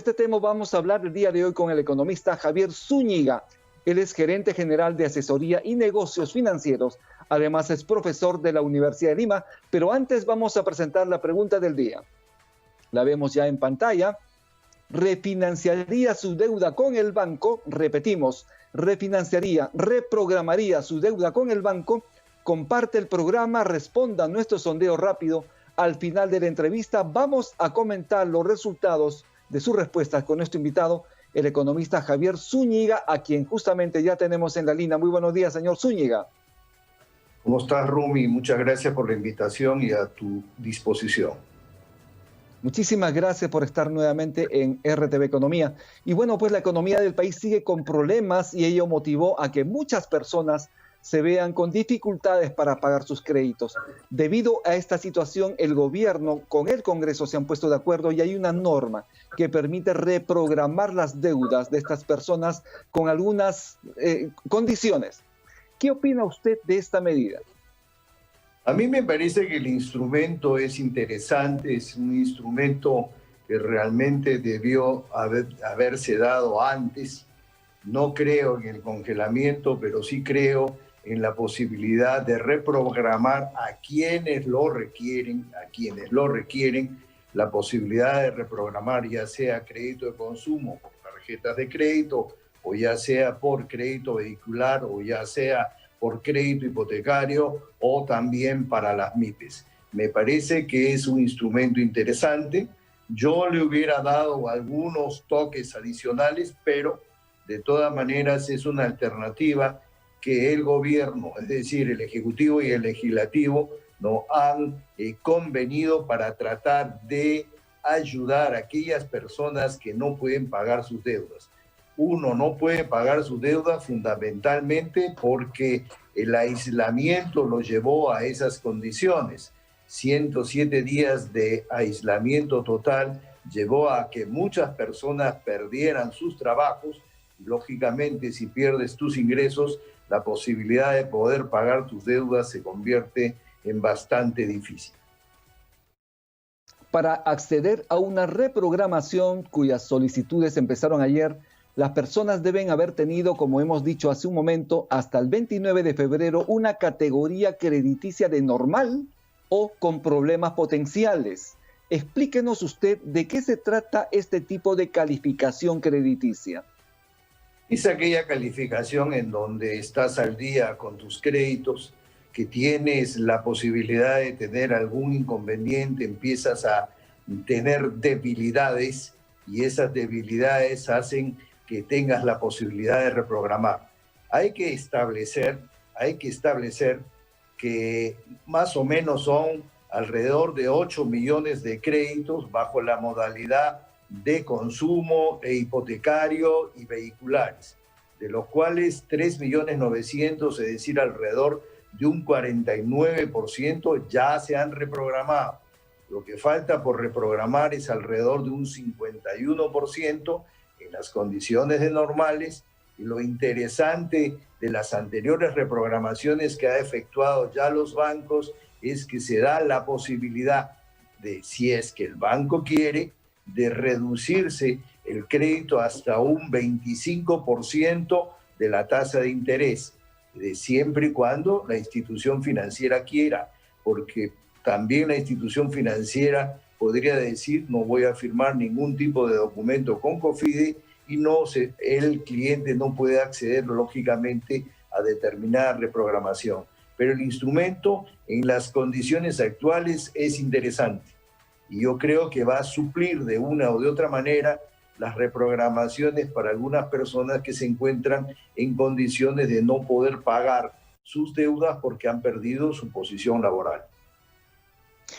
este tema vamos a hablar el día de hoy con el economista Javier Zúñiga. Él es gerente general de asesoría y negocios financieros. Además es profesor de la Universidad de Lima. Pero antes vamos a presentar la pregunta del día. La vemos ya en pantalla. ¿Refinanciaría su deuda con el banco? Repetimos, refinanciaría, reprogramaría su deuda con el banco. Comparte el programa, responda a nuestro sondeo rápido. Al final de la entrevista vamos a comentar los resultados de sus respuestas con nuestro invitado, el economista Javier Zúñiga, a quien justamente ya tenemos en la línea. Muy buenos días, señor Zúñiga. ¿Cómo estás, Rumi? Muchas gracias por la invitación y a tu disposición. Muchísimas gracias por estar nuevamente en RTV Economía. Y bueno, pues la economía del país sigue con problemas y ello motivó a que muchas personas se vean con dificultades para pagar sus créditos. Debido a esta situación, el gobierno con el Congreso se han puesto de acuerdo y hay una norma que permite reprogramar las deudas de estas personas con algunas condiciones. ¿Qué opina usted de esta medida? A mí me parece que el instrumento es interesante, es un instrumento que realmente debió haberse dado antes. No creo en el congelamiento, pero sí creo en la posibilidad de reprogramar a quienes lo requieren, la posibilidad de reprogramar ya sea crédito de consumo por tarjetas de crédito, o ya sea por crédito vehicular, o ya sea por crédito hipotecario, o también para las MIPES. Me parece que es un instrumento interesante. Yo le hubiera dado algunos toques adicionales, pero de todas maneras es una alternativa que el gobierno, es decir, el Ejecutivo y el Legislativo, no han convenido para tratar de ayudar a aquellas personas que no pueden pagar sus deudas. Uno no puede pagar su deuda fundamentalmente porque el aislamiento lo llevó a esas condiciones. 107 días de aislamiento total llevó a que muchas personas perdieran sus trabajos. Lógicamente, si pierdes tus ingresos, la posibilidad de poder pagar tus deudas se convierte en bastante difícil. Para acceder a una reprogramación cuyas solicitudes empezaron ayer, las personas deben haber tenido, como hemos dicho hace un momento, hasta el 29 de febrero una categoría crediticia de normal o con problemas potenciales. Explíquenos usted de qué se trata este tipo de calificación crediticia. Es aquella calificación en donde estás al día con tus créditos, que tienes la posibilidad de tener algún inconveniente, empiezas a tener debilidades y esas debilidades hacen que tengas la posibilidad de reprogramar. Hay que establecer que más o menos son alrededor de 8 millones de créditos bajo la modalidad de consumo e hipotecario y vehiculares, de los cuales 3.900.000, es decir, alrededor de un 49% ya se han reprogramado. Lo que falta por reprogramar es alrededor de un 51% en las condiciones de normales, y lo interesante de las anteriores reprogramaciones que ha efectuado ya los bancos es que se da la posibilidad de, si es que el banco quiere, de reducirse el crédito hasta un 25% de la tasa de interés, de siempre y cuando la institución financiera quiera, porque también la institución financiera podría decir no voy a firmar ningún tipo de documento con COFIDE y el cliente no puede acceder lógicamente a determinada reprogramación. Pero el instrumento en las condiciones actuales es interesante y yo creo que va a suplir de una o de otra manera las reprogramaciones para algunas personas que se encuentran en condiciones de no poder pagar sus deudas porque han perdido su posición laboral.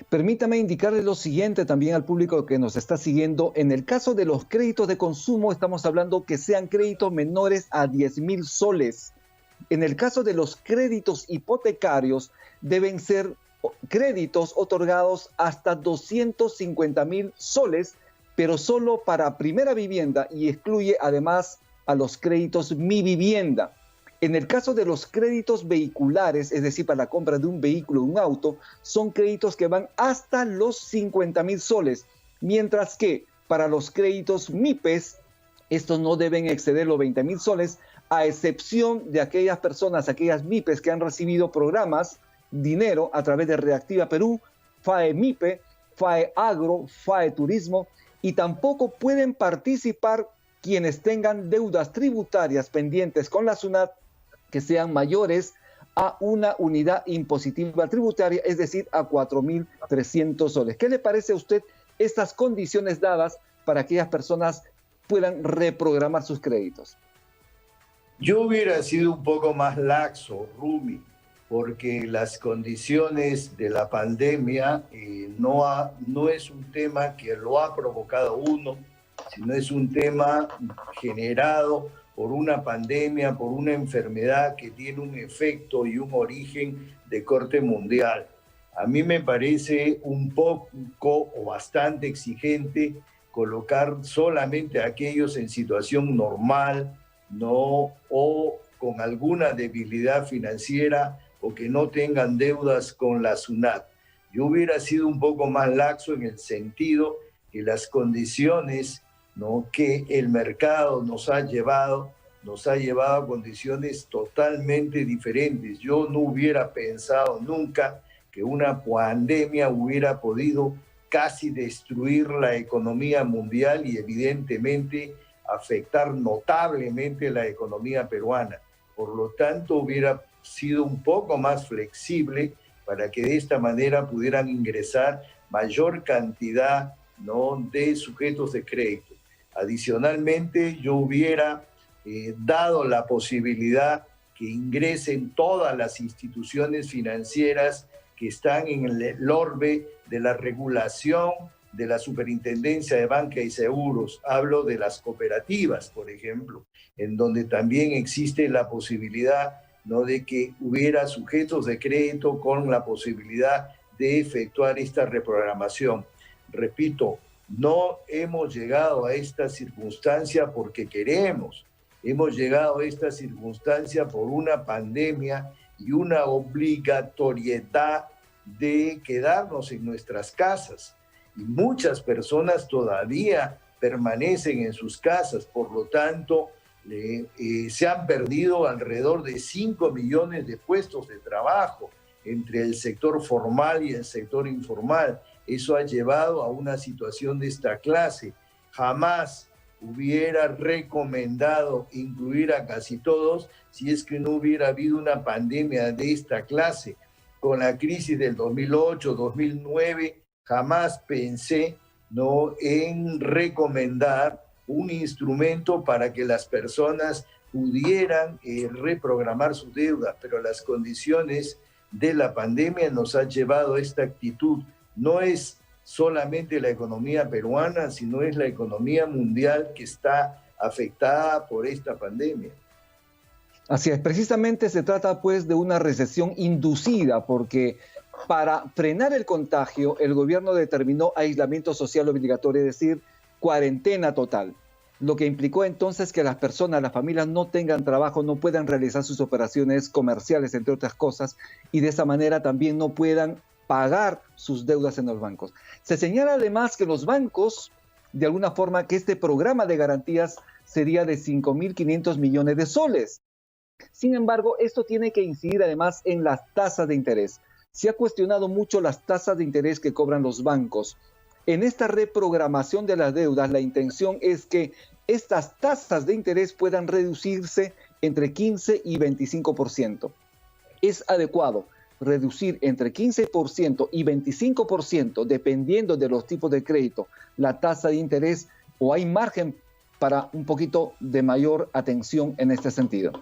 Permítame indicarle lo siguiente también al público que nos está siguiendo. En el caso de los créditos de consumo, estamos hablando que sean créditos menores a 10.000 soles. En el caso de los créditos hipotecarios, deben ser créditos otorgados hasta 250.000 soles, pero solo para primera vivienda y excluye además a los créditos Mi Vivienda. En el caso de los créditos vehiculares, es decir, para la compra de un vehículo, un auto, son créditos que van hasta los 50.000 soles, mientras que para los créditos MIPES, estos no deben exceder los 20.000 soles, a excepción de aquellas personas, aquellas MIPES que han recibido programas, dinero a través de Reactiva Perú, FAE MIPE, FAE Agro, FAE Turismo, y tampoco pueden participar quienes tengan deudas tributarias pendientes con la SUNAT que sean mayores a una unidad impositiva tributaria, es decir, a 4.300 soles. ¿Qué le parece a usted estas condiciones dadas para que aquellas personas puedan reprogramar sus créditos? Yo hubiera sido un poco más laxo, Rumi, porque las condiciones de la pandemia no es un tema que lo ha provocado uno, sino es un tema generado por una pandemia, por una enfermedad que tiene un efecto y un origen de corte mundial. A mí me parece un poco o bastante exigente colocar solamente a aquellos en situación normal, ¿no? O con alguna debilidad financiera o que no tengan deudas con la SUNAT. Yo hubiera sido un poco más laxo en el sentido que las condiciones, ¿no?, que el mercado nos ha llevado a condiciones totalmente diferentes. Yo no hubiera pensado nunca que una pandemia hubiera podido casi destruir la economía mundial y evidentemente afectar notablemente la economía peruana. Por lo tanto, hubiera sido un poco más flexible para que de esta manera pudieran ingresar mayor cantidad, ¿no?, de sujetos de crédito. Adicionalmente, yo hubiera dado la posibilidad que ingresen todas las instituciones financieras que están en el orbe de la regulación de la Superintendencia de Banca y Seguros. Hablo de las cooperativas, por ejemplo, en donde también existe la posibilidad, ¿no?, de que hubiera sujetos de crédito con la posibilidad de efectuar esta reprogramación. Repito, no hemos llegado a esta circunstancia porque queremos. Hemos llegado a esta circunstancia por una pandemia y una obligatoriedad de quedarnos en nuestras casas. Y muchas personas todavía permanecen en sus casas, por lo tanto, se han perdido alrededor de 5 millones de puestos de trabajo entre el sector formal y el sector informal. Eso ha llevado a una situación de esta clase. Jamás hubiera recomendado incluir a casi todos si es que no hubiera habido una pandemia de esta clase. Con la crisis del 2008, 2009, jamás pensé, ¿no?, en recomendar un instrumento para que las personas pudieran reprogramar sus deudas, pero las condiciones de la pandemia nos han llevado a esta actitud. No es solamente la economía peruana, sino es la economía mundial que está afectada por esta pandemia. Así es, precisamente se trata pues de una recesión inducida, porque para frenar el contagio, el gobierno determinó aislamiento social obligatorio, es decir, cuarentena total, lo que implicó entonces que las personas, las familias no tengan trabajo, no puedan realizar sus operaciones comerciales, entre otras cosas, y de esa manera también no puedan pagar sus deudas en los bancos. Se señala además que los bancos, de alguna forma, que este programa de garantías sería de 5.500 millones de soles. Sin embargo, esto tiene que incidir además en las tasas de interés. Se ha cuestionado mucho las tasas de interés que cobran los bancos. En esta reprogramación de las deudas, la intención es que estas tasas de interés puedan reducirse entre 15 y 25%. Es adecuado reducir entre 15% y 25%, dependiendo de los tipos de crédito, la tasa de interés, o hay margen para un poquito de mayor atención en este sentido?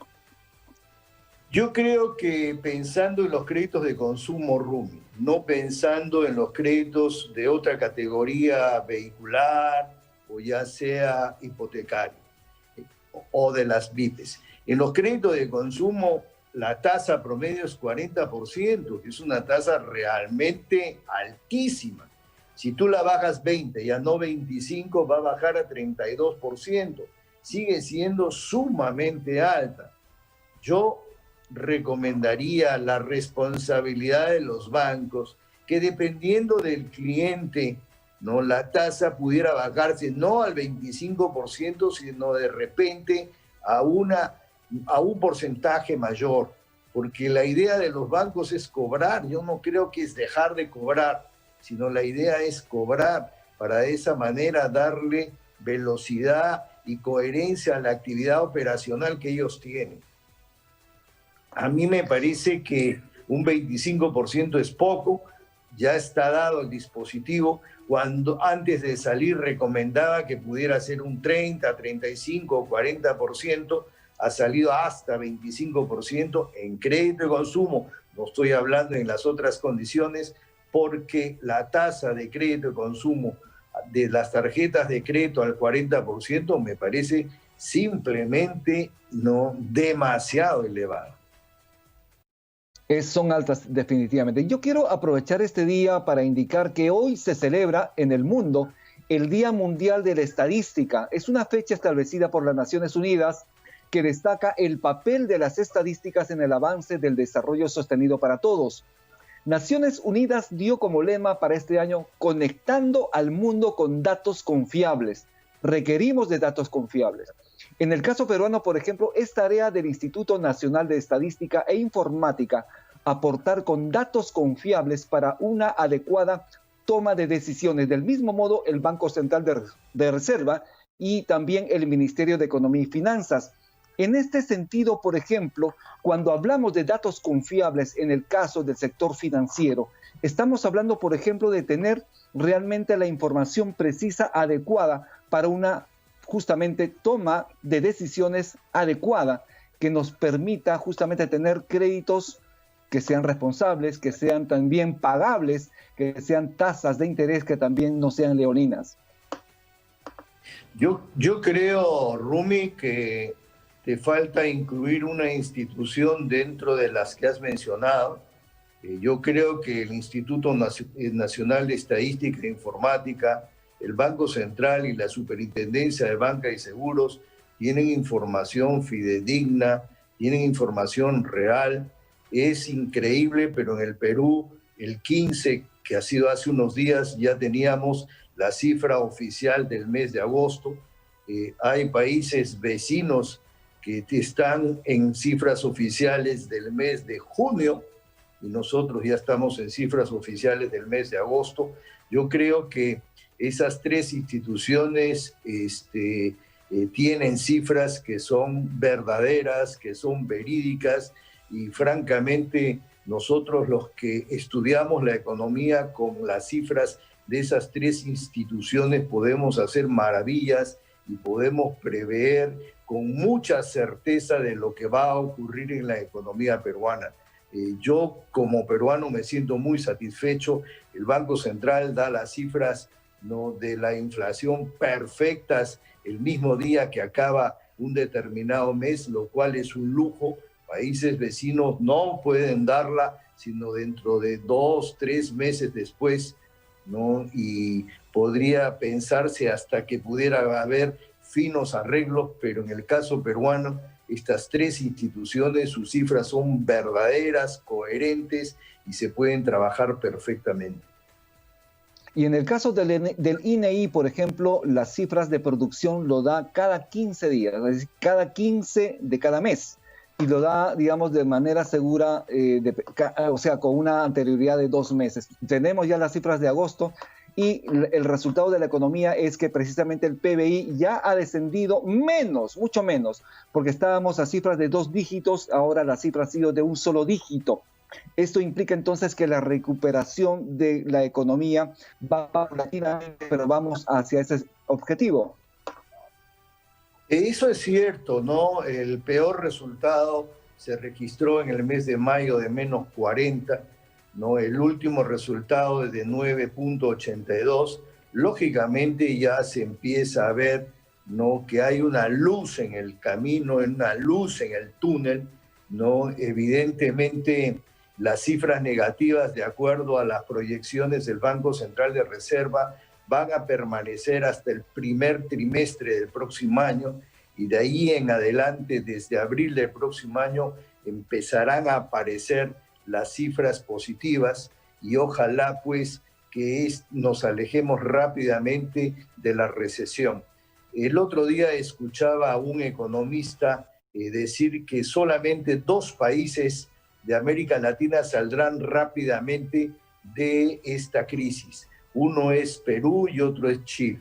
Yo creo que pensando en los créditos de consumo, Rumi, no pensando en los créditos de otra categoría vehicular o ya sea hipotecario o de las BIPs. En los créditos de consumo la tasa promedio es 40%, que es una tasa realmente altísima. Si tú la bajas 20, ya no 25, va a bajar a 32%. Sigue siendo sumamente alta. Yo recomendaría la responsabilidad de los bancos, que dependiendo del cliente ¿no? La tasa pudiera bajarse no al 25%, sino de repente a un porcentaje mayor, porque la idea de los bancos es cobrar. Yo no creo que es dejar de cobrar, sino la idea es cobrar para de esa manera darle velocidad y coherencia a la actividad operacional que ellos tienen. A mí me parece que un 25% es poco, ya está dado el dispositivo. Cuando antes de salir recomendaba que pudiera ser un 30, 35 o 40%, ha salido hasta 25% en crédito de consumo. No estoy hablando en las otras condiciones, porque la tasa de crédito de consumo de las tarjetas de crédito al 40% me parece simplemente no demasiado elevada. Son altas definitivamente. Yo quiero aprovechar este día para indicar que hoy se celebra en el mundo el Día Mundial de la Estadística. Es una fecha establecida por las Naciones Unidas que destaca el papel de las estadísticas en el avance del desarrollo sostenido para todos. Naciones Unidas dio como lema para este año: conectando al mundo con datos confiables. Requerimos de datos confiables. En el caso peruano, por ejemplo, es tarea del Instituto Nacional de Estadística e Informática aportar con datos confiables para una adecuada toma de decisiones. Del mismo modo, el Banco Central de Reserva y también el Ministerio de Economía y Finanzas. En este sentido, por ejemplo, cuando hablamos de datos confiables en el caso del sector financiero, estamos hablando, por ejemplo, de tener realmente la información precisa, adecuada para una justamente toma de decisiones adecuada que nos permita justamente tener créditos que sean responsables, que sean también pagables, que sean tasas de interés que también no sean leoninas. Yo creo, Rumi, que te falta incluir una institución dentro de las que has mencionado. Yo creo que el Instituto Nacional de Estadística e Informática, el Banco Central y la Superintendencia de Banca y Seguros tienen información fidedigna, tienen información real. Es increíble, pero en el Perú, el 15, que ha sido hace unos días, ya teníamos la cifra oficial del mes de agosto. Hay países vecinos que están en cifras oficiales del mes de junio y nosotros ya estamos en cifras oficiales del mes de agosto. Yo creo que esas tres instituciones tienen cifras que son verdaderas, que son verídicas, y francamente nosotros los que estudiamos la economía con las cifras de esas tres instituciones podemos hacer maravillas y podemos prever con mucha certeza de lo que va a ocurrir en la economía peruana. Yo como peruano me siento muy satisfecho. El Banco Central da las cifras, ¿no?, de la inflación perfectas el mismo día que acaba un determinado mes, lo cual es un lujo. Países vecinos no pueden darla sino dentro de 2, 3 meses después, ¿no? Y podría pensarse hasta que pudiera haber finos arreglos, pero en el caso peruano, estas tres instituciones, sus cifras son verdaderas, coherentes y se pueden trabajar perfectamente. Y en el caso del INEI, por ejemplo, las cifras de producción lo da cada 15 días, es decir, cada 15 de cada mes. Y lo da, digamos, de manera segura, o sea, con una anterioridad de 2 meses. Tenemos ya las cifras de agosto y el resultado de la economía es que precisamente el PBI ya ha descendido menos, mucho menos, porque estábamos a cifras de 2 dígitos, ahora la cifra ha sido de un solo dígito. Esto implica entonces que la recuperación de la economía va paulatinamente, pero vamos hacia ese objetivo. Eso es cierto, ¿no? El peor resultado se registró en el mes de mayo de menos 40, ¿no? El último resultado es de 9.82. Lógicamente ya se empieza a ver, ¿no?, que hay una luz en el camino, una luz en el túnel, ¿no? Evidentemente las cifras negativas, de acuerdo a las proyecciones del Banco Central de Reserva, van a permanecer hasta el primer trimestre del próximo año, y de ahí en adelante, desde abril del próximo año, empezarán a aparecer las cifras positivas, y ojalá pues nos alejemos rápidamente de la recesión. El otro día escuchaba a un economista decir que solamente 2 países de América Latina saldrán rápidamente de esta crisis. Uno es Perú y otro es Chile.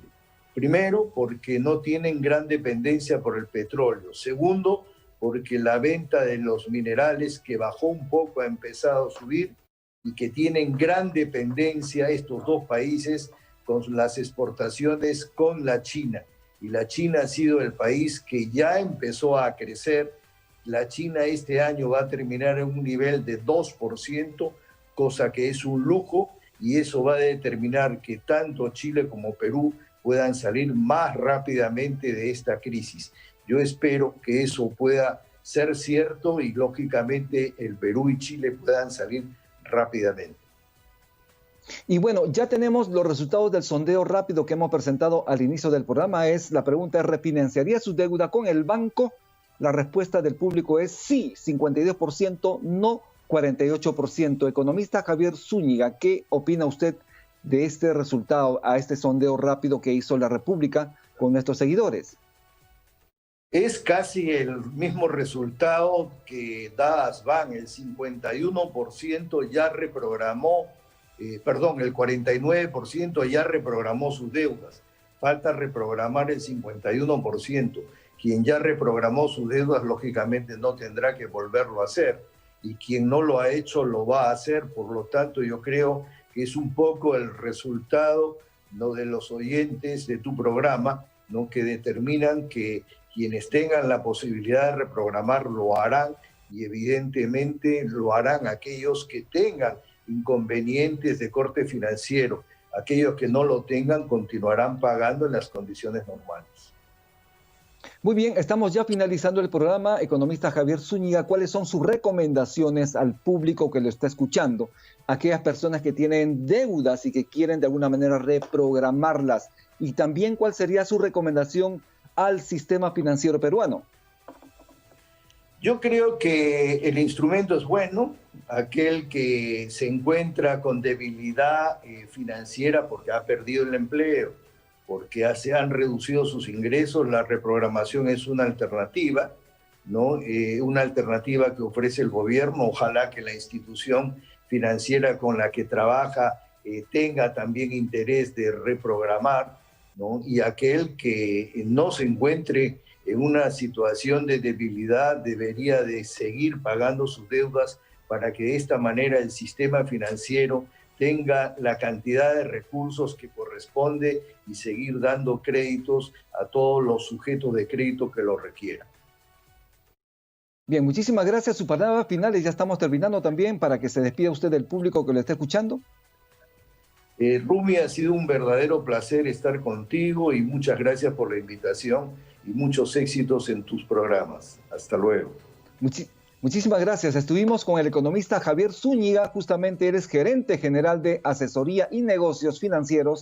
Primero, porque no tienen gran dependencia por el petróleo. Segundo, porque la venta de los minerales, que bajó un poco, ha empezado a subir, y que tienen gran dependencia estos 2 países con las exportaciones con la China. Y la China ha sido el país que ya empezó a crecer. La China este año va a terminar en un nivel de 2%, cosa que es un lujo, y eso va a determinar que tanto Chile como Perú puedan salir más rápidamente de esta crisis. Yo espero que eso pueda ser cierto y lógicamente el Perú y Chile puedan salir rápidamente. Y bueno, ya tenemos los resultados del sondeo rápido que hemos presentado al inicio del programa. La pregunta es: ¿refinanciaría su deuda con el banco? La respuesta del público es sí, 52%, no 48%. Economista Javier Zúñiga, ¿qué opina usted de este resultado, a este sondeo rápido que hizo La República con nuestros seguidores? Es casi el mismo resultado que da Asban. El 51% ya reprogramó, el 49% ya reprogramó sus deudas. Falta reprogramar el 51%. Quien ya reprogramó sus deudas, lógicamente, no tendrá que volverlo a hacer. Y quien no lo ha hecho, lo va a hacer. Por lo tanto, yo creo que es un poco el resultado, ¿no?, de los oyentes de tu programa, ¿no?, que determinan que quienes tengan la posibilidad de reprogramar lo harán, y evidentemente lo harán aquellos que tengan inconvenientes de corte financiero. Aquellos que no lo tengan continuarán pagando en las condiciones normales. Muy bien, estamos ya finalizando el programa. Economista Javier Zúñiga, ¿cuáles son sus recomendaciones al público que lo está escuchando? Aquellas personas que tienen deudas y que quieren de alguna manera reprogramarlas. Y también, ¿cuál sería su recomendación al sistema financiero peruano? Yo creo que el instrumento es bueno. Aquel que se encuentra con debilidad financiera porque ha perdido el empleo, porque se han reducido sus ingresos, la reprogramación es una alternativa, ¿no? Una alternativa que ofrece el gobierno. Ojalá que la institución financiera con la que trabaja tenga también interés de reprogramar, ¿no? Y aquel que no se encuentre en una situación de debilidad debería de seguir pagando sus deudas para que de esta manera el sistema financiero tenga la cantidad de recursos que corresponde y seguir dando créditos a todos los sujetos de crédito que lo requieran. Bien, muchísimas gracias. Sus palabras finales, ya estamos terminando también, para que se despida usted del público que lo está escuchando. Rumi, ha sido un verdadero placer estar contigo y muchas gracias por la invitación y muchos éxitos en tus programas. Hasta luego. Muchísimas gracias. Estuvimos con el economista Javier Zúñiga. Justamente eres gerente general de asesoría y negocios financieros